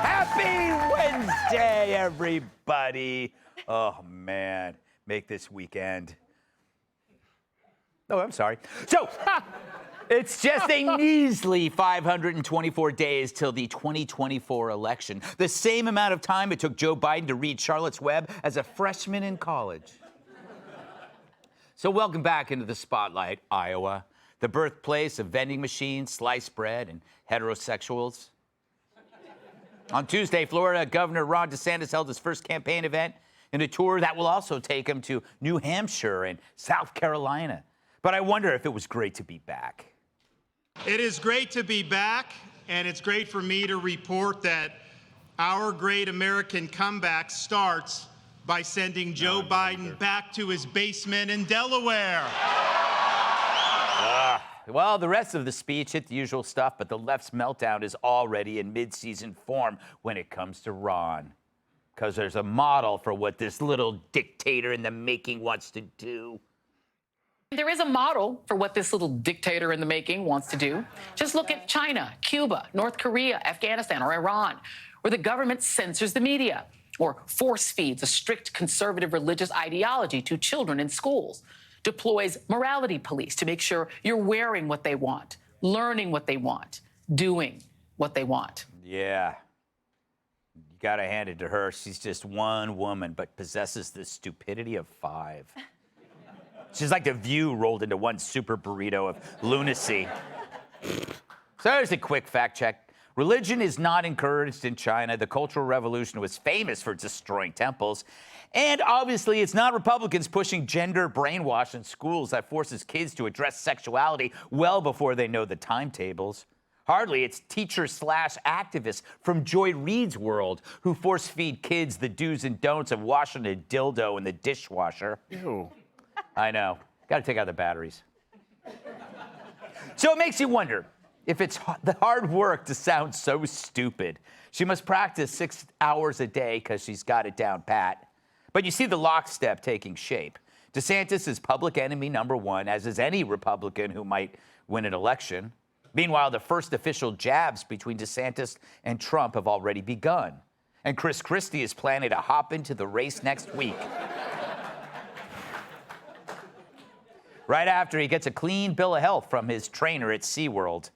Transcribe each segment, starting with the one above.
Happy Wednesday, everybody. Oh, man. Make this weekend. Oh, I'm sorry. So, it's just a measly 524 days till the 2024 election. The same amount of time it took Joe Biden to read Charlotte's Web as a freshman in college. So welcome back into the spotlight, Iowa, the birthplace of vending machines, sliced bread, and heterosexuals. On Tuesday, Florida Governor Ron DeSantis held his first campaign event in a tour that will also take him to New Hampshire and South Carolina. But I wonder if it was great to be back. It is great to be back, and it's great for me to report that our great American comeback starts by sending Joe Biden back to his basement in Delaware. Well, the rest of the speech hit the usual stuff, but the left's meltdown is already in mid-season form when it comes to Ron. Because there's a model for what this little dictator in the making wants to do. There is a model for what this little dictator in the making wants to do. Just look at China, Cuba, North Korea, Afghanistan, or Iran, where the government censors the media or force feeds a strict conservative religious ideology to children in schools, deploys morality police to make sure you're wearing what they want, learning what they want, doing what they want. Yeah. You gotta hand it to her. She's just one woman, but possesses the stupidity of five. She's like the View rolled into one super burrito of lunacy. So here's a quick fact check. Religion is not encouraged in China. The Cultural Revolution was famous for destroying temples. And obviously, it's not Republicans pushing gender brainwash in schools that forces kids to address sexuality well before they know the timetables. Hardly, it's teachers/activists from Joy Reid's world who force feed kids the do's and don'ts of washing a dildo in the dishwasher. Ew. I know. Got to take out the batteries. So it makes you wonder if it's the hard work to sound so stupid. She must practice 6 hours a day because she's got it down pat. But you see the lockstep taking shape. DeSantis is public enemy number one, as is any Republican who might win an election. Meanwhile, the first official jabs between DeSantis and Trump have already begun. And Christie is planning to hop into the race next week. Right after he gets a clean bill of health from his trainer at SeaWorld.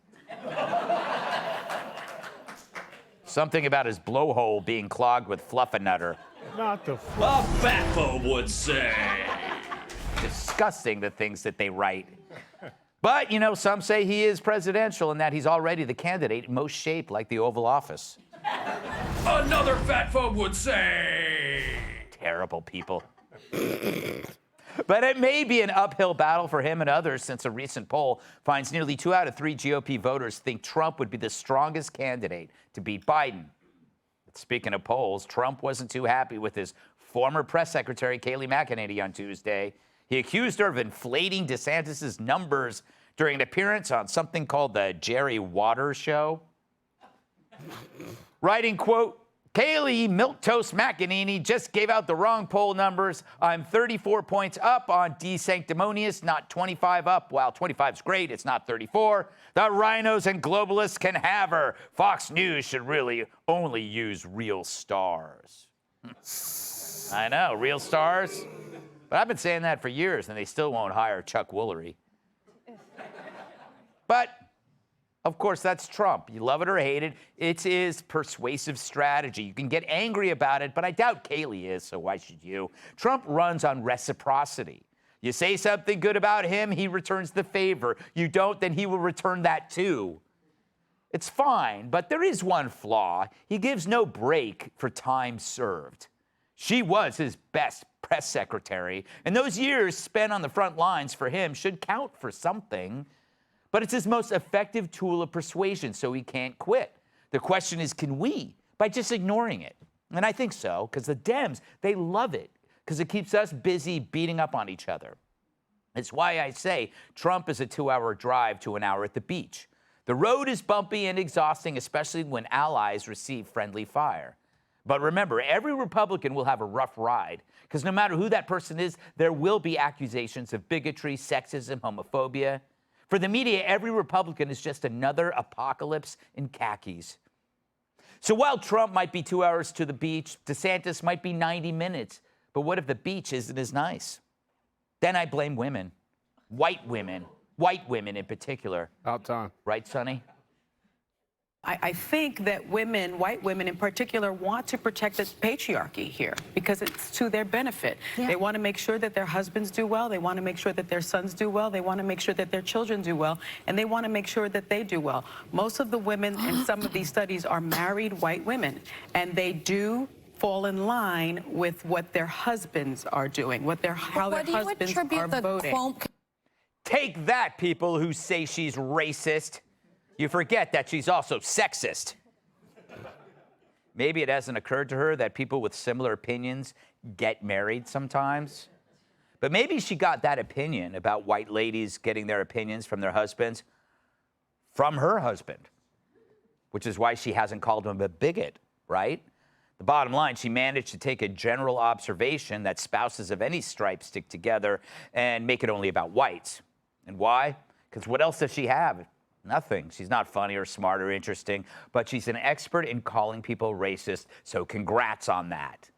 Something about his blowhole being clogged with fluffernutter. Not the A fatpho would say. Disgusting, the things that they write. But, you know, some say he is presidential and that he's already the candidate most shaped like the Oval Office. Another fatpho would say. Terrible people. But it may be an uphill battle for him and others since a recent poll finds nearly 2 out of 3 GOP voters think Trump would be the strongest candidate to beat Biden. Speaking of polls, Trump wasn't too happy with his former press secretary, Kayleigh McEnany, on Tuesday. He accused her of inflating DeSantis' numbers during an appearance on something called the Jerry Waters Show. Writing, quote, Kayleigh Milquetoast McEnany just gave out the wrong poll numbers. I'm 34 points up on DeSanctimonious, not 25 up. While 25's great, it's not 34. The rhinos and globalists can have her. Fox News should really only use real stars. I know, real stars. But I've been saying that for years, and they still won't hire Chuck Woolery. But of course, that's Trump. You love it or hate it. It's his persuasive strategy. You can get angry about it, but I doubt Kayleigh is, so why should you? Trump runs on reciprocity. You say something good about him, he returns the favor. You don't, then he will return that too. It's fine, but there is one flaw. He gives no break for time served. She was his best press secretary, and those years spent on the front lines for him should count for something. But it's his most effective tool of persuasion, so he can't quit. The question is, can we, by just ignoring it? And I think so, because the Dems, they love it, because it keeps us busy beating up on each other. It's why I say Trump is a 2-hour drive to an hour at the beach. The road is bumpy and exhausting, especially when allies receive friendly fire. But remember, every Republican will have a rough ride, because no matter who that person is, there will be accusations of bigotry, sexism, homophobia. For the media, every Republican is just another apocalypse in khakis. So while Trump might be 2 hours to the beach, DeSantis might be 90 minutes. But what if the beach isn't as nice? Then I blame women. White women in particular. About time. Right, Sunny? I think that women, white women in particular, want to protect the patriarchy here because it's to their benefit. Yeah. They want to make sure that their husbands do well. They want to make sure that their sons do well. They want to make sure that their children do well. And they want to make sure that they do well. Most of the women in some of these studies are married white women, and they do fall in line with what their husbands are doing, how their husbands are voting. Take that, people who say she's racist. You forget that she's also sexist. Maybe it hasn't occurred to her that people with similar opinions get married sometimes. But maybe she got that opinion about white ladies getting their opinions from their husbands from her husband, which is why she hasn't called him a bigot, right? The bottom line, she managed to take a general observation that spouses of any stripe stick together and make it only about whites. And why? Because what else does she have? Nothing. She's not funny or smart or interesting, but she's an expert in calling people racist, so congrats on that.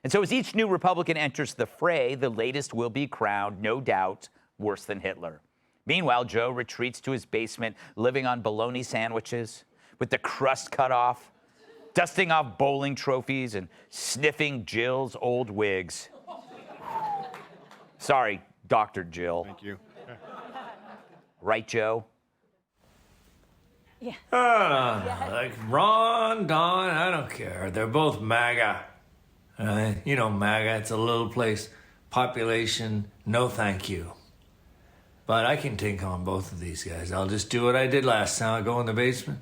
And so as each new Republican enters the fray, the latest will be crowned, no doubt, worse than Hitler. Meanwhile, Joe retreats to his basement, living on bologna sandwiches, with the crust cut off, dusting off bowling trophies and sniffing Jill's old wigs. Sorry, Dr. Jill. Thank you. Right, Joe? Like Ron, Don, I don't care. They're both MAGA. You know MAGA, it's a little place, population, no thank you. But I can take on both of these guys. I'll just do what I did last time. I go in the basement,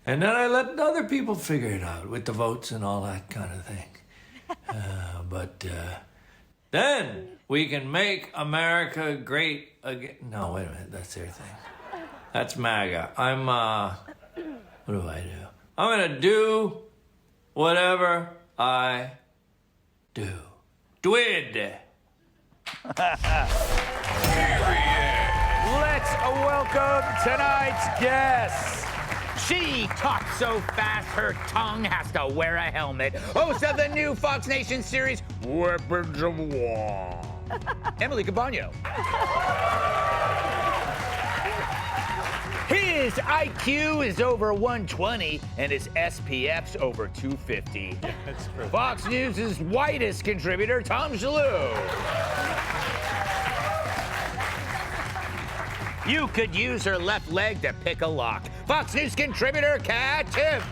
and then I let other people figure it out with the votes and all that kind of thing. But then we can make America great again. No, wait a minute, that's their thing. That's MAGA. What do I do? I'm gonna do whatever I do. Dwid. Let's welcome tonight's guest. She talks so fast her tongue has to wear a helmet. Host of the new Fox Nation series, Weapons of War. Emily Cabano. His IQ is over 120 and his SPF's over 250. That's true. Fox News' whitest contributor, Tom Shalhoub. You could use her left leg to pick a lock. Fox News contributor, Kat Tiff.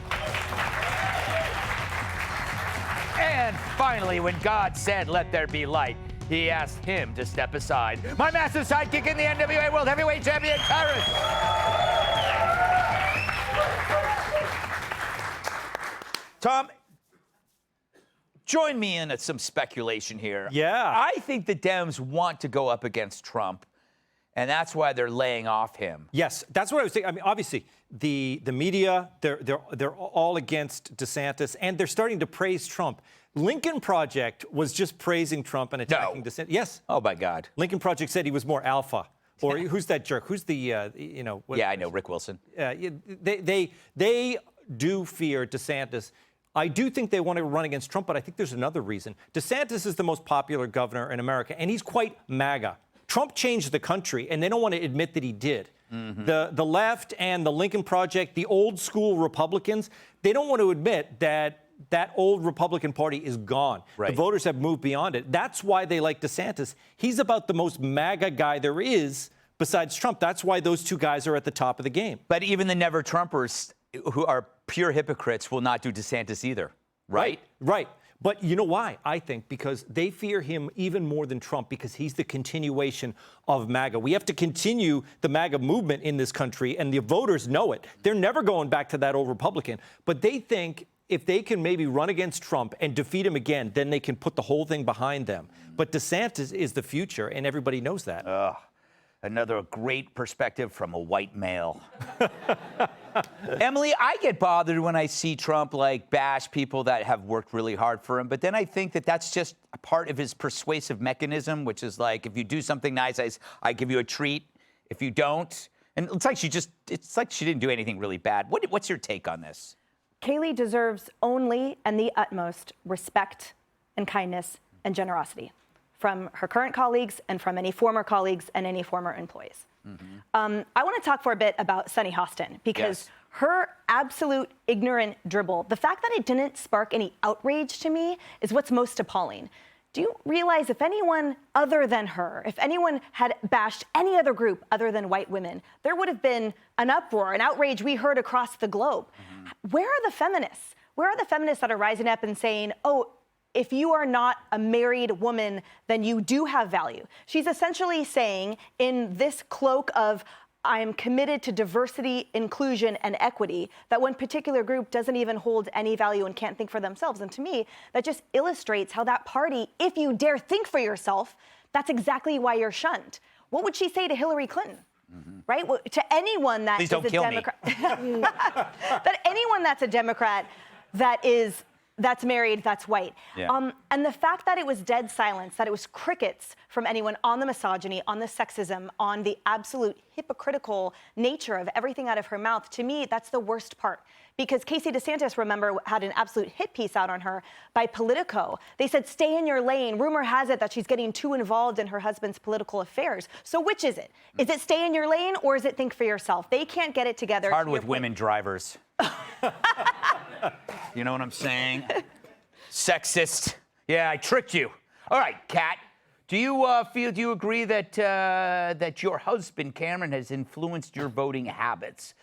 And finally, when God said, "Let there be light," he asked him to step aside. My massive sidekick in the NWA World Heavyweight Champion, Tyrus. Tom, join me in some speculation here. Yeah. I think the Dems want to go up against Trump, and that's why they're laying off him. Yes, that's what I was thinking. I mean, obviously, the media, they're all against DeSantis, and they're starting to praise Trump. Lincoln Project was just praising Trump and attacking DeSantis. Yes. Oh, my God. Lincoln Project said he was more alpha. Or who's that jerk? Who's the, Yeah, I know, Rick Wilson. They do fear DeSantis. I do think they want to run against Trump, but I think there's another reason. DeSantis is the most popular governor in America, and he's quite MAGA. Trump changed the country, and they don't want to admit that he did. Mm-hmm. The left and the Lincoln Project, the old school Republicans, they don't want to admit that old Republican Party is gone. Right. The voters have moved beyond it. That's why they like DeSantis. He's about the most MAGA guy there is besides Trump. That's why those two guys are at the top of the game. But even the never-Trumpers, who are pure hypocrites, will not do DeSantis either, right? Right. But you know why? I think because they fear him even more than Trump because he's the continuation of MAGA. We have to continue the MAGA movement in this country, and the voters know it. They're never going back to that old Republican. But they think if they can maybe run against Trump and defeat him again, then they can put the whole thing behind them. But DeSantis is the future, and everybody knows that. Another great perspective from a white male. Emily, I get bothered when I see Trump bash people that have worked really hard for him, but then I think that that's just a part of his persuasive mechanism, which is if you do something nice, I give you a treat. If you don't, And it's like she didn't do anything really bad. What's your take on this? Kayleigh deserves only and the utmost respect and kindness and generosity from her current colleagues and from any former colleagues and any former employees. I want to talk for a bit about Sunny Hostin because her absolute ignorant dribble, the fact that it didn't spark any outrage to me is what's most appalling. Do you realize if anyone other than her, if anyone had bashed any other group other than white women, there would have been an uproar, an outrage we heard across the globe. Where are the feminists? Where are the feminists that are rising up and saying, oh, if you are not a married woman, then you do have value? She's essentially saying in this cloak of I am committed to diversity, inclusion, and equity, that one particular group doesn't even hold any value and can't think for themselves. And to me, that just illustrates how that party, if you dare think for yourself, that's exactly why you're shunned. What would she say to Hillary Clinton? Right? Well, to anyone that is a Democrat, that anyone that's a Democrat that's married, that's white. Yeah. And the fact that it was dead silence, that it was crickets from anyone on the misogyny, on the sexism, on the absolute hypocritical nature of everything out of her mouth, to me, that's the worst part. Because Casey DeSantis, remember, had an absolute hit piece out on her by Politico. They said, stay in your lane. Rumor has it that she's getting too involved in her husband's political affairs. So which is it? Is it stay in your lane or is it think for yourself? They can't get it together. It's hard with women drivers. You know what I'm saying? Sexist. Yeah, I tricked you. All right, Kat. Do you agree that your husband Cameron has influenced your voting habits?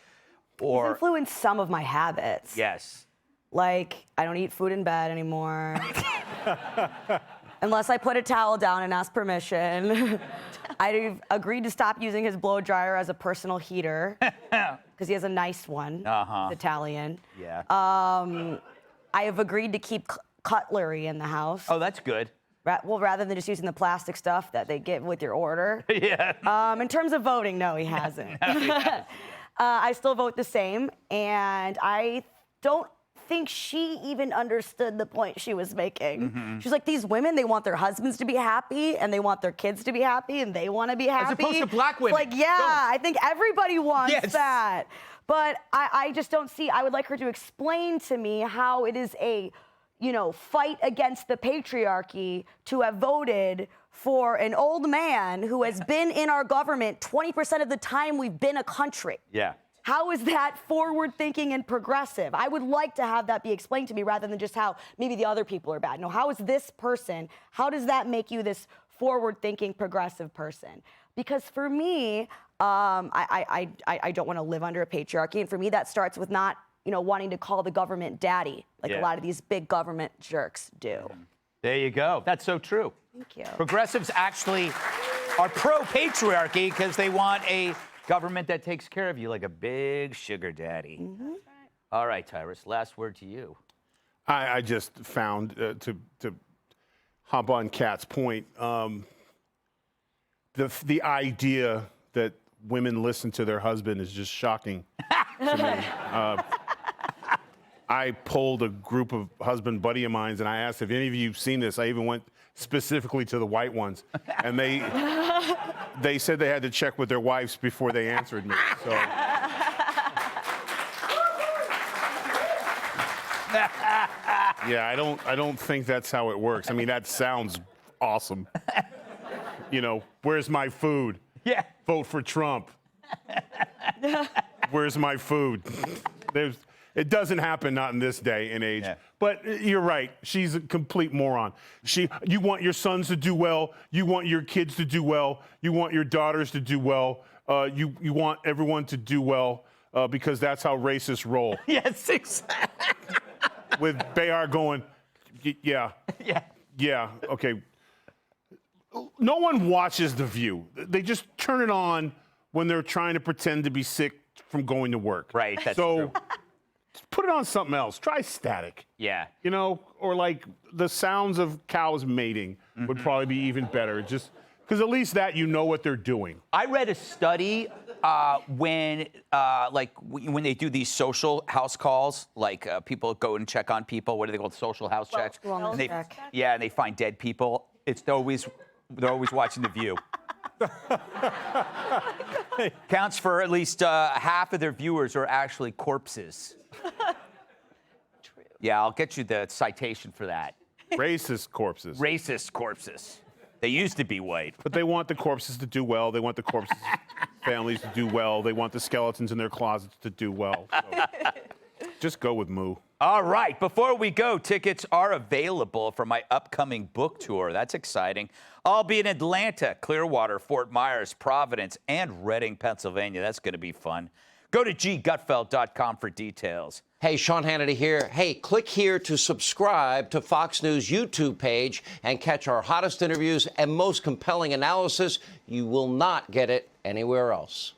Or He's influenced some of my habits. yes. Like, I don't eat food in bed anymore. Unless I put a towel down and ask permission. I've agreed to stop using his blow dryer as a personal heater because he has a nice one. It's Italian. Yeah. I have agreed to keep cutlery in the house. Oh, that's good. Well, rather than just using the plastic stuff that they get with your order. Yeah. In terms of voting, no, he hasn't. I still vote the same, and I don't think she even understood the point she was making. She's like, these women, they want their husbands to be happy, and they want their kids to be happy, and they want to be happy. As opposed to black women. Like, yeah, I think everybody wants that. But I just don't see, I would like her to explain to me how it is a, fight against the patriarchy to have voted for an old man who has been in our government 20% of the time we've been a country. Yeah. How is that forward-thinking and progressive? I would like to have that be explained to me rather than just how maybe the other people are bad. No, how is this person, how does that make you this forward-thinking, progressive person? Because for me, I don't want to live under a patriarchy. And for me, that starts with not, wanting to call the government daddy, like a lot of these big government jerks do. There you go. That's so true. Thank you. Progressives actually are pro-patriarchy because they want a government that takes care of you like a big sugar daddy. All right, Tyrus, last word to you. I just found, to hop on Kat's point, the idea that women listen to their husband is just shocking to me. I polled a group of husband buddy of mine, and I asked if any of you have seen this. I even went specifically to the white ones, and they said they had to check with their wives before they answered me. So. Yeah, I don't think that's how it works. I mean, that sounds awesome. Where's my food? Yeah. Vote for Trump. Where's my food? It doesn't happen, not in this day and age. Yeah. But you're right. She's a complete moron. You want your sons to do well. You want your kids to do well. You want your daughters to do well. You want everyone to do well because that's how racists roll. Yes, exactly. With Bayar going, yeah. Okay. No one watches The View. They just turn it on when they're trying to pretend to be sick from going to work. Right, that's true. Put it on something else. Try static. Yeah. Or like the sounds of cows mating would probably be even better. Just because at least that what they're doing. I read a study when they do these social house calls, like people go and check on people. What are they called? Social house checks. Wellness check. Yeah, and they find dead people. They're always watching The View. Counts for at least half of their viewers are actually corpses. True. Yeah, I'll get you the citation for that. Racist corpses. Racist corpses. They used to be white. But they want the corpses to do well. They want the corpses' families to do well. They want the skeletons in their closets to do well. So just go with Moo. All right, before we go, tickets are available for my upcoming book tour. That's exciting. I'll be in Atlanta, Clearwater, Fort Myers, Providence, and Reading, Pennsylvania. That's going to be fun. Go to gutfeld.com for details. Hey, Sean Hannity here. Hey, click here to subscribe to Fox News YouTube page and catch our hottest interviews and most compelling analysis. You will not get it anywhere else.